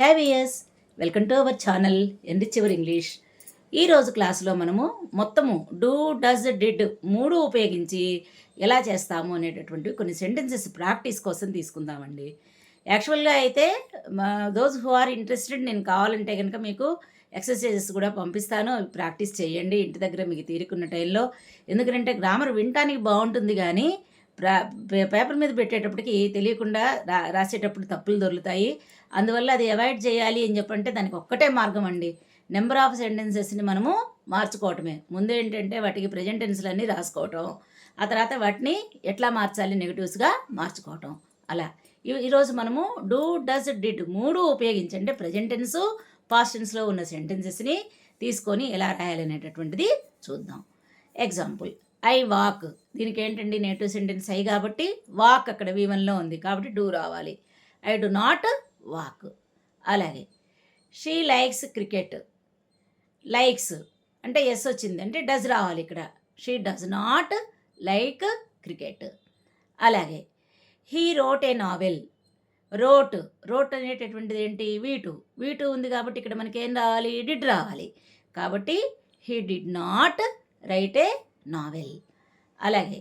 హ్యావియస్ welcome to our channel enrich your English. ఈరోజు క్లాసులో మనము మొత్తము డూ డస్ డిడ్ మూడు ఉపయోగించి ఎలా చేస్తాము అనేటటువంటి కొన్ని సెంటెన్సెస్ ప్రాక్టీస్ కోసం తీసుకుందామండి. యాక్చువల్గా అయితే దోస్ హూ ఆర్ ఇంట్రెస్టెడ్ నేను కావాలంటే కనుక మీకు ఎక్సర్సైజెస్ కూడా పంపిస్తాను, అవి ప్రాక్టీస్ చేయండి ఇంటి దగ్గర మీకు తీరుకున్న టైంలో. ఎందుకంటే గ్రామర్ వినటానికి బాగుంటుంది కానీ పేపర్ మీద పెట్టేటప్పటికి తెలియకుండా రాసేటప్పుడు తప్పులు దొరుకుతాయి. అందువల్ల అది అవాయిడ్ చేయాలి అని చెప్పంటే దానికి ఒక్కటే మార్గం అండి, నెంబర్ ఆఫ్ సెంటెన్సెస్ని మనము మార్చుకోవటమే. ముందు ఏంటంటే వాటికి ప్రెజెంట్ టెన్స్లన్నీ రాసుకోవటం, ఆ తర్వాత వాటిని ఎట్లా మార్చాలి నెగిటివ్స్గా మార్చుకోవటం. అలా ఈరోజు మనము డూ డస్ డిడ్ మూడు ఉపయోగించండి ప్రెజెంట్ టెన్స్ పాస్ట్ టెన్స్లో ఉన్న సెంటెన్సెస్ని తీసుకొని ఎలా రాయాలనేటటువంటిది చూద్దాం. ఎగ్జాంపుల్, ఐ వాక్, దీనికి ఏంటండి నేటివ్ సెంటెన్స్ ఐ కాబట్టి వాక్ అక్కడ V1లో ఉంది కాబట్టి డూ రావాలి. I do not walk. అలాగే షీ లైక్స్ క్రికెట్, లైక్స్ అంటే ఎస్ వచ్చింది అంటే డస్ రావాలి ఇక్కడ. She does not like cricket. అలాగే he wrote a novel, wrote అనేటటువంటిది ఏంటి V2 ఉంది కాబట్టి ఇక్కడ మనకి ఏం రావాలి, డిడ్ రావాలి. కాబట్టి he did not write a novel. అలాగే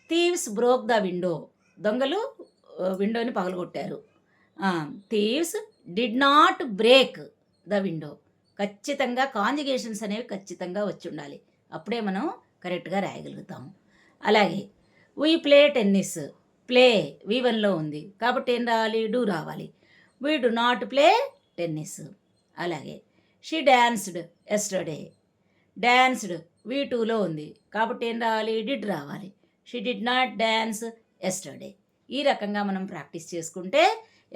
థీవ్స్ బ్రోక్ ద విండో, దొంగలు విండోని పగలగొట్టారు. Thieves did not break the window. ఖచ్చితంగా కాంజుగేషన్స్ అనేవి ఖచ్చితంగా వచ్చి ఉండాలి, అప్పుడే మనం కరెక్ట్గా రాయగలుగుతాము. అలాగే వీ ప్లే టెన్నిస్, ప్లే V1లో ఉంది కాబట్టి ఏం రావాలి, డూ రావాలి. We do not play tennis. అలాగే షీ డాన్స్డ్ ఎస్టర్డే, డాన్స్డ్ V2లో ఉంది కాబట్టి ఏం రావాలి, డిడ్ రావాలి. She did not dance yesterday. ఈ రకంగా మనం ప్రాక్టీస్ చేసుకుంటే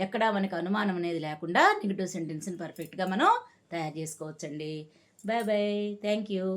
ఎక్కడా మనకు అనుమానం అనేది లేకుండా నెగిటివ్ సెంటెన్స్ని పర్ఫెక్ట్గా మనం తయారు చేసుకోవచ్చండి. Bye bye, thank you.